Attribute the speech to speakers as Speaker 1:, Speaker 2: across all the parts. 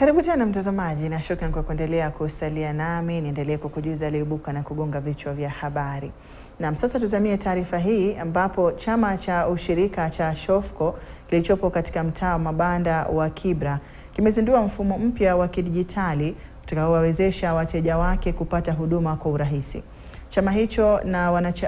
Speaker 1: Karibu tena mtazamaji, na shukrani kwa kuendelea kusalia nami. Niendelee kukujuza aliyoibuka na kugonga vichwa vya habari. Na sasa tuzamie taarifa hii ambapo chama cha ushirika cha Shofco kilichopo katika mtaa wa mabanda wa Kibra kimezindua mfumo mpya wa kidijitali utakaowawezesha wateja wake kupata huduma kwa urahisi. Chama hicho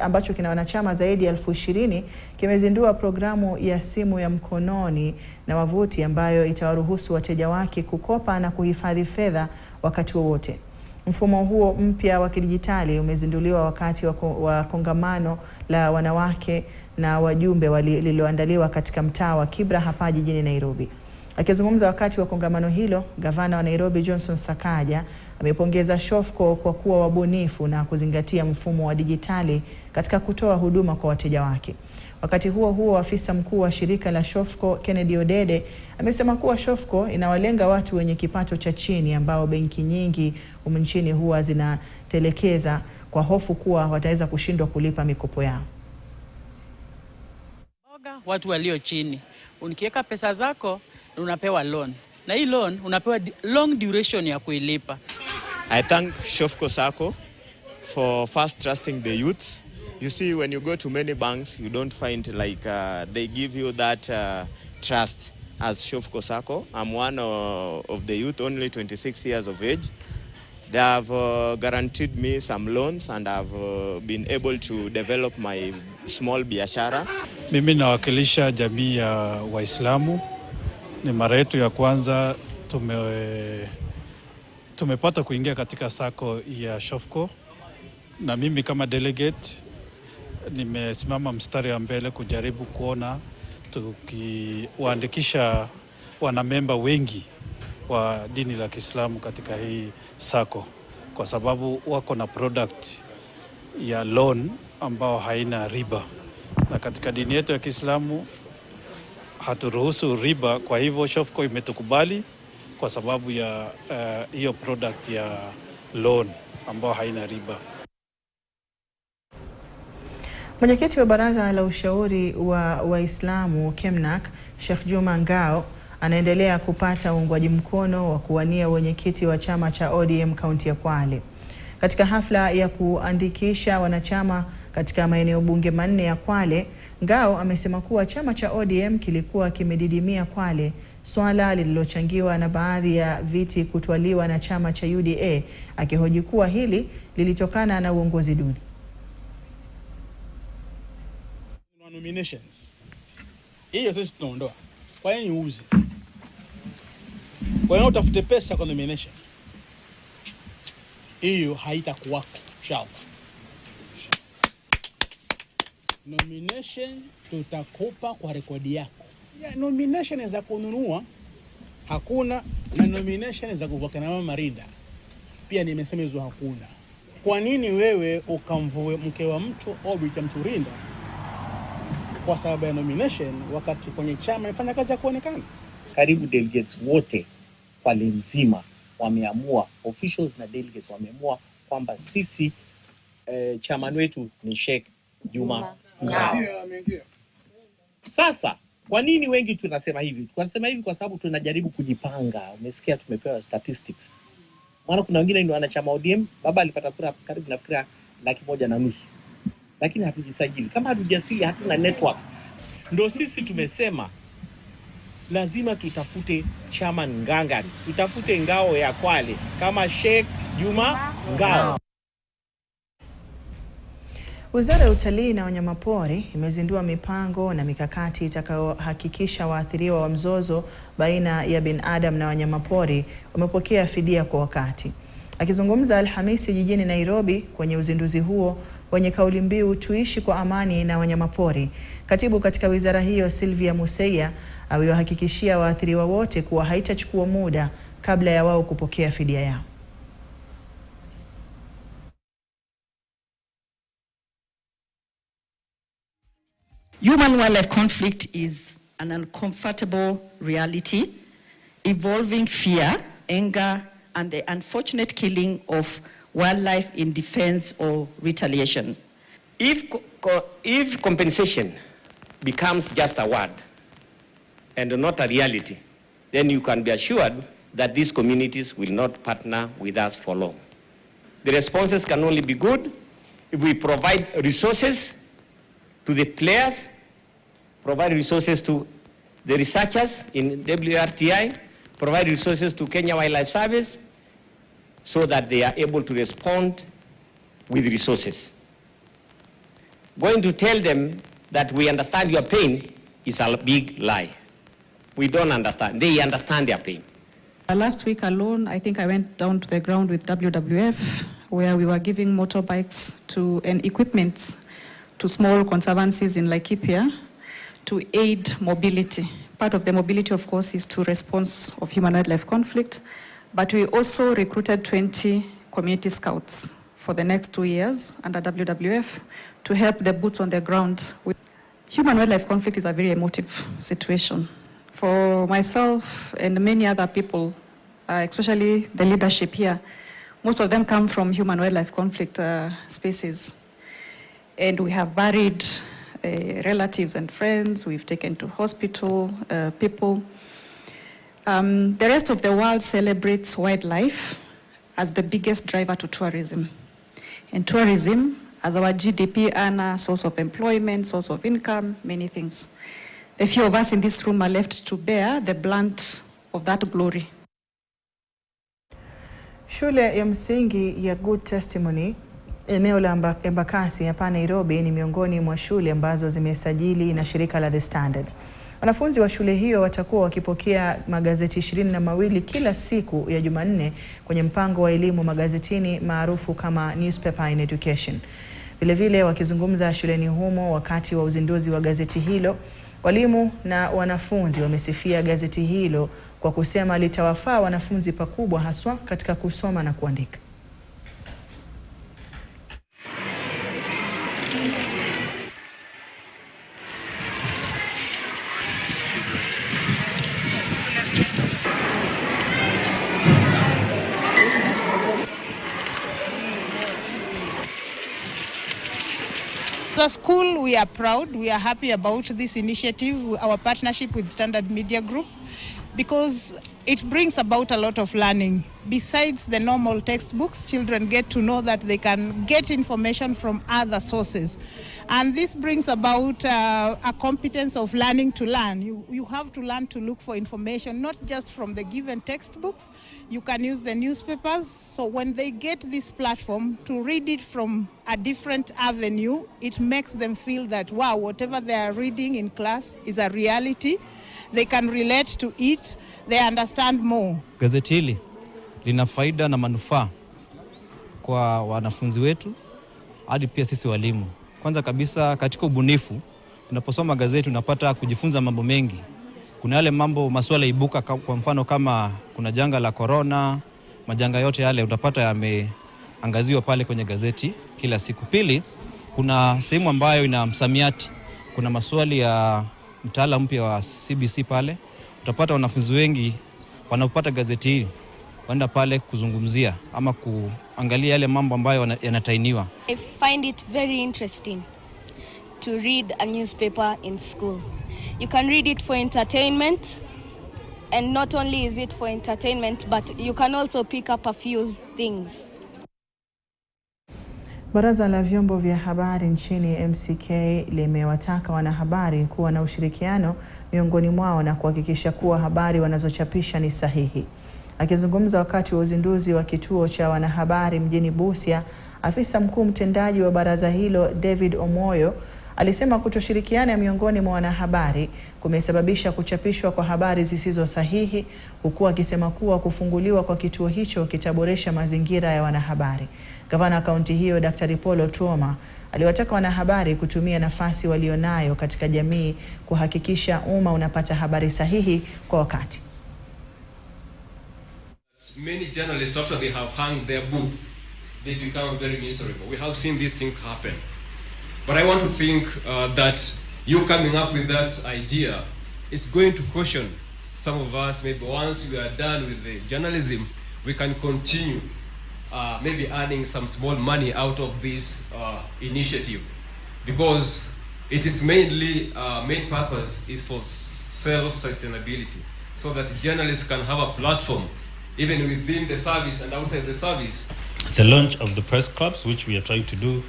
Speaker 1: ambacho kina wanachama zaidi ya 20,000 kimezindua programu ya simu ya mkononi na wavuti ambayo itawaruhusu wateja wake kukopa na kuhifadhi fedha wakati wowote. Mfumo huo mpya wa kidijitali umezinduliwa wakati wa kongamano la wanawake na wajumbe lililoandaliwa katika mtaa wa Kibra hapa jijini Nairobi. Akizungumza wakati wa kongamano hilo, gavana wa Nairobi Johnson Sakaja amepongeza Shofco kwa kuwa wabunifu na kuzingatia mfumo wa dijitali katika kutoa huduma kwa wateja wake. Wakati huo huo, afisa mkuu wa shirika la Shofco Kennedy Odede amesema kuwa Shofco inawalenga watu wenye kipato cha chini ambao benki nyingi humu nchini huwa zinatelekeza kwa hofu kuwa wataweza kushindwa kulipa mikopo yao.
Speaker 2: Watu walio chini, unikiweka pesa zako unapewa loan, na hii loan unapewa long duration ya kuilipa.
Speaker 3: I thank Shofco Sacco for first trusting the youth. You see, when you go to many banks, you don't find like they give you that trust as Shofco Sacco. I'm one of the youth, only 26 years of age. They have guaranteed me some loans and I've been able to develop my small biashara.
Speaker 4: Mimi nawakilisha jamii ya Waislamu. Ni mara yetu ya kwanza tumepata kuingia katika sako ya Shofco, na mimi kama delegate nimesimama mstari wa mbele kujaribu kuona tukiwaandikisha wanamemba wengi wa dini la Kiislamu katika hii sako, kwa sababu wako na product ya loan ambao haina riba, na katika dini yetu ya Kiislamu haturuhusu riba. Kwa hivyo Shofco imetukubali kwa sababu ya hiyo product ya loan ambao haina riba.
Speaker 1: Mwenyekiti wa baraza la ushauri wa Waislamu Kemnak, Sheikh Juma Ngao, anaendelea kupata uungwaji mkono wa kuwania wenyekiti wa chama cha ODM kaunti ya Kwale. Katika hafla ya kuandikisha wanachama katika maeneo bunge manne ya Kwale, Ngao amesema kuwa chama cha ODM kilikuwa kimedidimia Kwale, swala lililochangiwa na baadhi ya viti kutwaliwa na chama cha UDA, akihoji kuwa hili lilitokana na uongozi duni.
Speaker 5: Nominations. Hiyo sisi tunaondoa. Kwa nini uuze? Kwa nini utafute pesa kwa nomination? Hiyo haitakuwako. Shall. Nomination tutakupa kwa rekodi yako. Ya, nomination za kununua hakuna, na nomination za kuvaka na mama Marinda pia nimesema hizo hakuna. Kwa nini wewe ukamvue mke wa mtu au bibi mtu Rinda kwa sababu ya nomination wakati kwenye chama ifanya kazi ya kuonekana?
Speaker 6: Karibu delegates wote pale nzima wameamua, officials na delegates wameamua kwamba sisi chairman wetu ni Sheikh Juma Ngao. Sasa kwa nini wengi tunasema hivi? Tunasema hivi kwa sababu tunajaribu kujipanga. Umesikia tumepewa statistics. Maana kuna wengine ndio wanachama ODM, baba alipata kura karibu nafikira 150,000. Lakini hatujisajili. Kama hatujasili, hatuna network. Ndio sisi tumesema lazima tutafute chama ngangari. Tutafute ngao ya Kwale kama Sheikh Juma Ngao.
Speaker 1: Wizara ya Utalii na Wanyamapori imezindua mipango na mikakati itakayohakikisha waathiriwa wa mzozo baina ya binadamu na wanyamapori wamepokea fidia kwa wakati. Akizungumza Alhamisi jijini Nairobi kwenye uzinduzi huo wenye kauli mbiu tuishi kwa amani na wanyamapori, katibu katika wizara hiyo Sylvia Museia aliwahakikishia waathiriwa wote kuwa haitachukua muda kabla ya wao kupokea fidia yao.
Speaker 7: Human-wildlife conflict is an uncomfortable reality, involving fear, anger, and the unfortunate killing of wildlife in defense or retaliation.
Speaker 8: If compensation becomes just a word and not a reality, then you can be assured that these communities will not partner with us for long. The responses can only be good if we provide resources to the players, provide resources to the researchers in WRTI, provide resources to Kenya Wildlife Service so that they are able to respond with resources. Going to tell them that we understand your pain is a big lie. We don't understand. They understand their pain.
Speaker 9: Last week alone, I think I went down to the ground with WWF, where we were giving motorbikes and equipment to small conservancies in Laikipia to aid mobility. Part of the mobility, of course, is to response of human-wildlife conflict, but we also recruited 20 community scouts for the next 2 years under WWF to help the boots on the ground. Human-wildlife conflict is a very emotive situation. For myself and many other people, especially the leadership here, most of them come from human-wildlife conflict spaces. And we have buried relatives and friends, we've taken to hospital people. The rest of the world celebrates wildlife as the biggest driver to tourism. And tourism as our GDP earner, source of employment, source of income, many things. The few of us in this room are left to bear the brunt of that glory.
Speaker 1: Shule ya msingi ya Good Testimony eneo la Embakasi hapa Nairobi ni miongoni mwa shule ambazo zimesajili na shirika la The Standard. Wanafunzi wa shule hiyo watakuwa wakipokea magazeti 22 kila siku ya Jumanne kwenye mpango wa elimu magazetini maarufu kama Newspaper in Education. Vile wakizungumza shuleni humo wakati wa uzinduzi wa gazeti hilo, walimu na wanafunzi wamesifia gazeti hilo kwa kusema litawafaa wanafunzi pakubwa haswa katika kusoma na kuandika.
Speaker 10: As a school, we are proud, we are happy about this initiative, our partnership with Standard Media Group, because it brings about a lot of learning. Besides the normal textbooks, children get to know that they can get information from other sources. And this brings about a competence of learning to learn. You have to learn to look for information, not just from the given textbooks. You can use the newspapers. So when they get this platform to read it from a different avenue, it makes them feel that, wow, whatever they are reading in class is a reality. They can relate to it. They understand more.
Speaker 11: Gazeti hili lina faida na manufaa kwa wanafunzi wetu hadi pia sisi walimu. Kwanza kabisa katika ubunifu, tunaposoma gazeti unapata kujifunza mambo mengi. Kuna yale mambo masuala ibuka, kwa mfano kama kuna janga la corona, majanga yote yale utapata yameangaziwa pale kwenye gazeti kila siku. Pili, kuna sehemu ambayo ina msamiati. Kuna maswali ya mtaala mpya wa CBC pale. Utapata wanafunzi wengi wanapopata gazeti hili waenda pale kuzungumzia ama kuangalia yale mambo ambayo yanatainiwa.
Speaker 12: I find it very interesting to read a newspaper in school. You can read it for entertainment, and not only is it for entertainment, but you can also pick up a few things.
Speaker 1: Baraza la vyombo vya habari nchini MCK limewataka wanahabari kuwa na ushirikiano miongoni mwao na kuhakikisha kuwa habari wanazochapisha ni sahihi. Akizungumza wakati wa uzinduzi wa kituo cha wanahabari mjini Busia, afisa mkuu mtendaji wa baraza hilo David Omoyo alisema kutoshirikiana miongoni mwa wanahabari kumesababisha kuchapishwa kwa habari zisizo sahihi, huku akisema kuwa kufunguliwa kwa kituo hicho kitaboresha mazingira ya wanahabari. Gavana kaunti hiyo Dr. Polo Tuoma aliwataka wanahabari kutumia nafasi walionayo katika jamii kuhakikisha umma unapata habari sahihi kwa wakati.
Speaker 13: Many journalists, after they have hung their boots, they become very miserable. We have seen these things happen. But I want to think that you coming up with that idea is going to caution some of us. Maybe once we are done with the journalism, we can continue maybe earning some small money out of this initiative, because it is mainly, main purpose is for self-sustainability, so that journalists can have a platform even within the service and outside the service.
Speaker 4: The launch of the press clubs, which we are trying to do,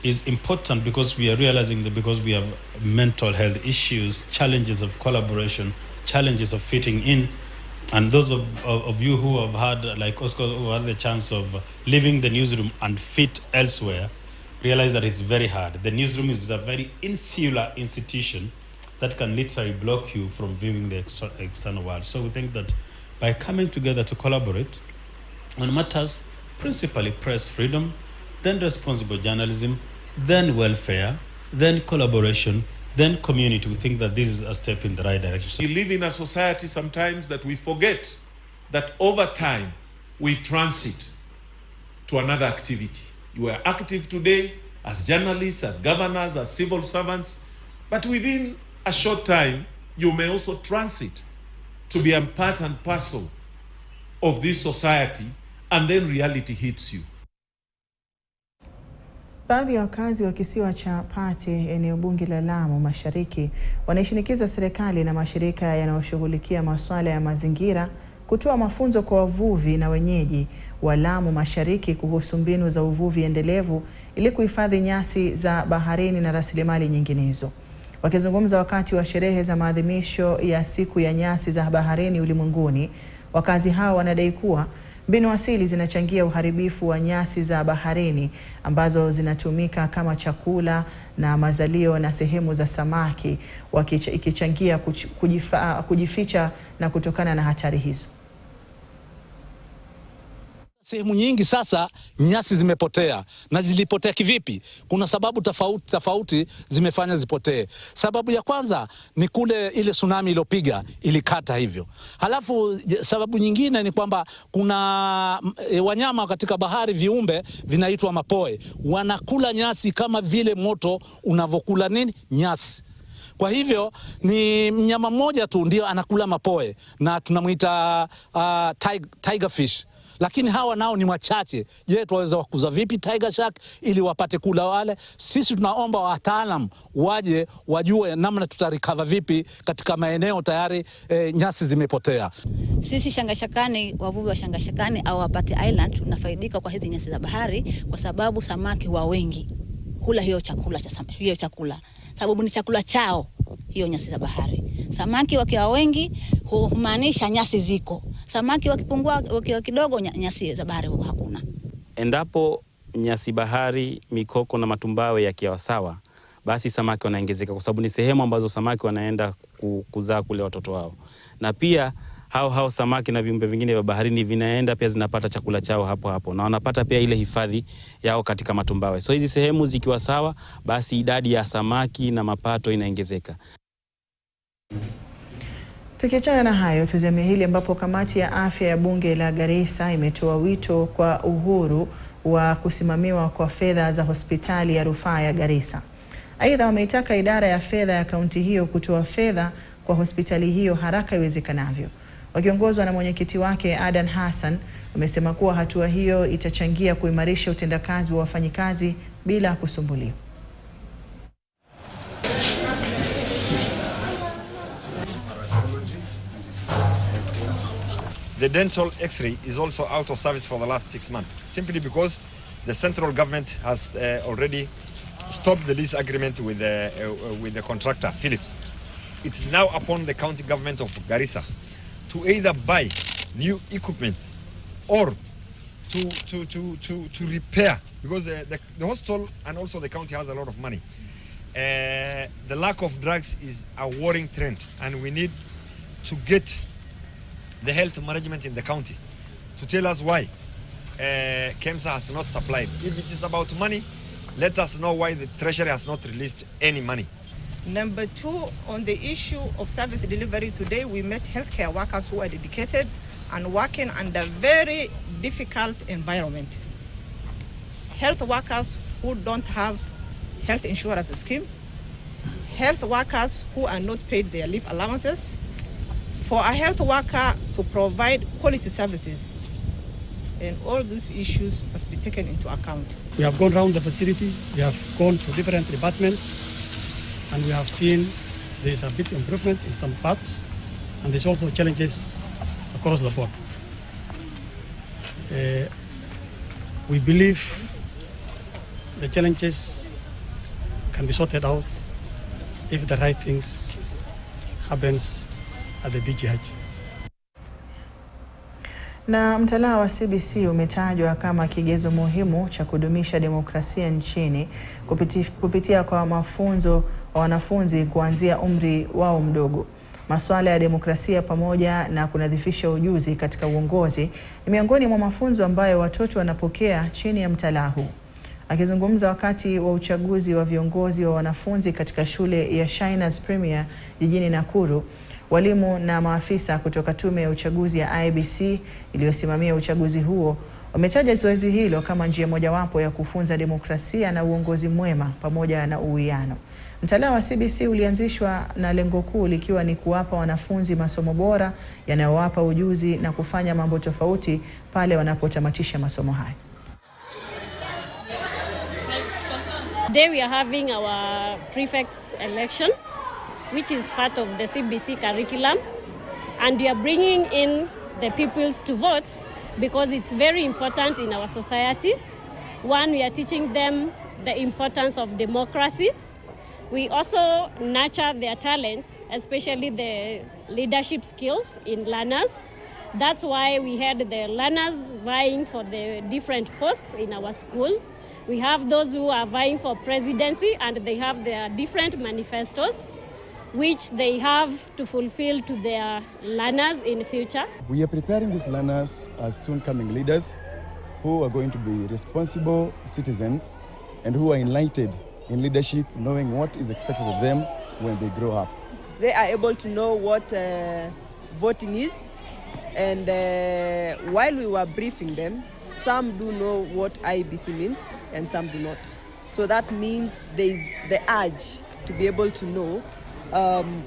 Speaker 4: is important because we are realizing that because we have mental health issues, challenges of collaboration, challenges of fitting in, and those of you who have had, like Oscar, who had the chance of leaving the newsroom and fit elsewhere, realize that it's very hard. The newsroom is a very insular institution that can literally block you from viewing the external world. So we think that by coming together to collaborate on matters, principally press freedom, then responsible journalism, then welfare, then collaboration, then community, we think that this is a step in the right direction.
Speaker 14: We live in a society sometimes that we forget that over time we transit to another activity. You are active today as journalists, as governors, as civil servants, but within a short time you may also transit to be a part and parcel of this society, and then reality hits you.
Speaker 1: Baadhi ya wakazi wa kisiwa cha Pate, eneo bunge la Lamu Mashariki, wanaishinikiza serikali na mashirika yanayoshughulikia masuala ya mazingira kutoa mafunzo kwa wavuvi na wenyeji wa Lamu Mashariki kuhusu mbinu za uvuvi endelevu ili kuhifadhi nyasi za baharini na rasilimali nyinginezo. Wakizungumza wakati wa sherehe za maadhimisho ya siku ya nyasi za baharini ulimwenguni, wakazi hao wanadai kuwa mbinu asili zinachangia uharibifu wa nyasi za baharini ambazo zinatumika kama chakula na mazalio na sehemu za samaki, ikichangia kujificha na kutokana na hatari hizo.
Speaker 15: Sehemu nyingi sasa nyasi zimepotea, na zilipotea kivipi? Kuna sababu tofauti zimefanya zipotee. Sababu ya kwanza ni ile tsunami iliyopiga ilikata hivyo. Halafu sababu nyingine ni kwamba kuna wanyama katika bahari, viumbe vinaitwa mapoe, wanakula nyasi kama vile moto unavokula nyasi. Kwa hivyo ni mnyama mmoja tu ndio anakula mapoe na tunamuita tiger fish. Lakini hawa nao ni wachache. Je, tuweza wakuza vipi tiger shark ili wapate kula wale? Sisi tunaomba wataalamu waje wajue namna tutarecover vipi katika maeneo tayari nyasi zimepotea.
Speaker 16: Sisi Shangashakani, wavuvi wa Shangashakani au Wapate Island, tunafaidika kwa hizi nyasi za bahari kwa sababu samaki wa wengi kula hiyo chakula. Sababu ni chakula chao hiyo nyasi za bahari. Samaki wakiwa wengi humaanisha nyasi ziko. Samaki wakipungua, wakiwa kidogo, nyasi za bahari hakuna.
Speaker 17: Endapo nyasi bahari, mikoko na matumbawe yakiwa sawa, basi samaki wanaongezeka kwa sababu ni sehemu ambazo samaki wanaenda kuzaa kule watoto wao. Na pia hao samaki na viumbe vingine vya baharini vinaenda pia zinapata chakula chao hapo na wanapata pia ile hifadhi yao katika matumbawe. So hizi sehemu zikiwa sawa, basi idadi ya samaki na mapato inaongezeka.
Speaker 1: Tukiachana na hayo, tuzame hili ambapo kamati ya afya ya bunge la Garissa imetoa wito kwa uhuru wa kusimamiwa kwa fedha za hospitali ya rufaa ya Garissa. Aidha, wameitaka idara ya fedha ya kaunti hiyo kutoa fedha kwa hospitali hiyo haraka iwezekanavyo. Wakiongozwa na mwenyekiti wake Adan Hassan, wamesema kuwa hatua hiyo itachangia kuimarisha utendakazi wa wafanyikazi bila kusumbuliwa.
Speaker 18: The dental X-ray is also out of service for the last 6 months, simply because the central government has already stopped the lease agreement with the contractor, Philips. It is now upon the county government of Garissa to either buy new equipment or to repair, because the hospital and also the county has a lot of money. The lack of drugs is a worrying trend, and we need to get the health management in the county to tell us why KEMSA has not supplied. If it is about money, let us know why the treasury has not released any money.
Speaker 19: Number 2, on the issue of service delivery, today we met healthcare workers who are dedicated and working under very difficult environment. Health workers who don't have health insurance scheme, health workers who are not paid their leave allowances. For a health worker to provide quality services, and all these issues must be taken into account.
Speaker 20: We have gone around the facility, we have gone to different departments, and we have seen there's a big improvement in some parts, and there's also challenges across the board. We believe the challenges can be sorted out if the right things happens at the BGH.
Speaker 1: Na mtaala wa CBC umetajwa kama kigezo muhimu cha kudumisha demokrasia nchini kupitia kwa mafunzo wa wanafunzi kuanzia umri wao mdogo. Masuala ya demokrasia pamoja na kunadhifisha ujuzi katika uongozi ni miongoni mwa mafunzo ambayo watoto wanapokea chini ya mtaala huu. Akizungumza wakati wa uchaguzi wa viongozi wa wanafunzi katika shule ya Shiners Premier jijini Nakuru, walimu na maafisa kutoka tume ya uchaguzi ya IEBC iliyosimamia uchaguzi huo wametaja zoezi hilo kama njia mojawapo ya kufunza demokrasia na uongozi mwema pamoja na uwiano. Mtaala wa CBC ulianzishwa na lengo kuu likiwa ni kuwapa wanafunzi masomo bora yanayowapa ujuzi na kufanya mambo tofauti pale wanapotamatisha masomo hayo.
Speaker 21: Today we are having our prefects election, which is part of the CBC curriculum, and we are bringing in the pupils to vote because it's very important in our society. One, we are teaching them the importance of democracy. We also nurture their talents, especially the leadership skills in learners. That's why we had the learners vying for the different posts in our school. We have those who are vying for presidency, and they have their different manifestos which they have to fulfill to their learners in the future.
Speaker 22: We are preparing these learners as soon-coming leaders who are going to be responsible citizens and who are enlightened in leadership, knowing what is expected of them when they grow up.
Speaker 23: They are able to know what voting is, and while we were briefing them, some do know what IEBC means and some do not. So that means there is the urge to be able to know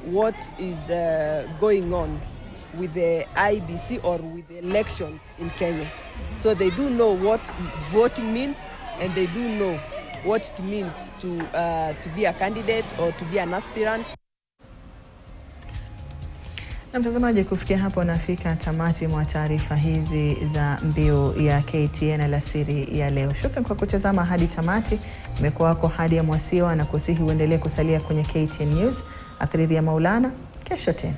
Speaker 23: what is going on with the IEBC or with the elections in Kenya. So they do know what voting means, and they do know what it means to be a candidate or to be an aspirant.
Speaker 1: Na mtazamaji, kufikia hapo nafika tamati mwa taarifa hizi za Mbiu ya KTN alasiri ya leo. Shukrani kwa kutazama hadi tamati. Nimekuwa wako hadi ya Mwasiwa na kusihi uendelee kusalia kwenye KTN News. Akiridhia Maulana, kesho tena.